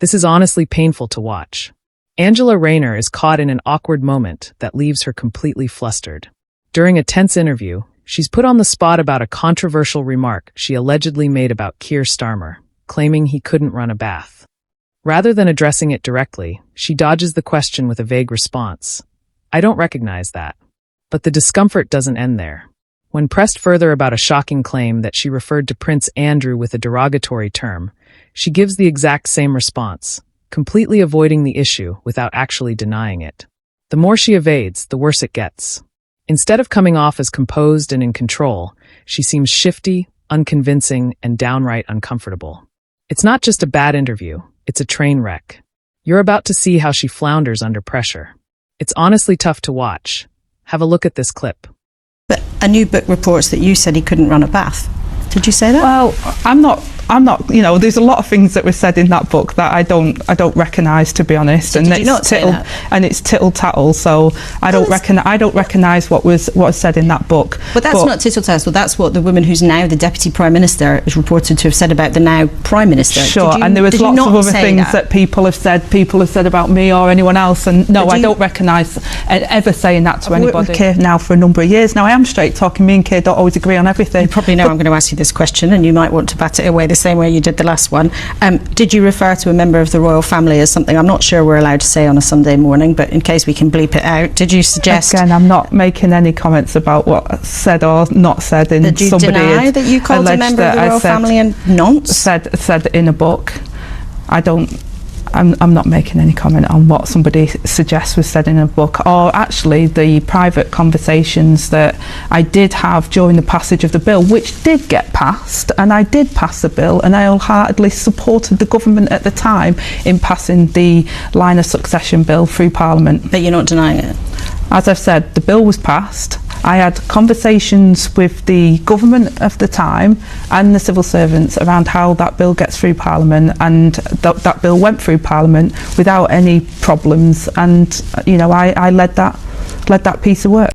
This is honestly painful to watch. Angela Rayner is caught in an awkward moment that leaves her completely flustered. During a tense interview, she's put on the spot about a controversial remark she allegedly made about Keir Starmer, claiming he couldn't run a bath. Rather than addressing it directly, she dodges the question with a vague response. "I don't recognize that." But the discomfort doesn't end there. When pressed further about a shocking claim that she referred to Prince Andrew with a derogatory term, she gives the exact same response, completely avoiding the issue without actually denying it. The more she evades, the worse it gets. Instead of coming off as composed and in control, she seems shifty, unconvincing, and downright uncomfortable. It's not just a bad interview, it's a train wreck. You're about to see how she flounders under pressure. It's honestly tough to watch. Have a look at this clip. But a new book reports that you said he couldn't run a bath. Did you say that? Well, I'm not, there's a lot of things that were said in that book that I don't recognise, to be honest. Did you not say that? And it's tittle tattle, so I don't recognise what was said in that book. But that's not tittle tattle, that's what the woman who's now the Deputy Prime Minister is reported to have said about the now Prime Minister. Sure, and there was lots of other things that people have said about me or anyone else, and no, I don't recognise ever saying that to anybody. I've worked with Keir now for a number of years. Now I am straight talking, me and Keir don't always agree on everything. You probably know I'm going to ask you this question and you might want to bat it away the same way you did the last one. Did you refer to a member of the royal family as something I'm not sure we're allowed to say on a Sunday morning, but in case we can bleep it out, did you suggest... Again, I'm not making any comments about what's said or not said in somebody... Did you deny that you called a member of the royal family a nonce? Said in a book. I'm not making any comment on what somebody suggests was said in a book, or actually the private conversations that I did have during the passage of the bill, which did get passed, and I did pass the bill, and I wholeheartedly supported the government at the time in passing the line of succession bill through Parliament. But you're not denying it? As I've said, the bill was passed. I had conversations with the government of the time and the civil servants around how that bill gets through Parliament, and that bill went through Parliament without any problems, and I led that piece of work.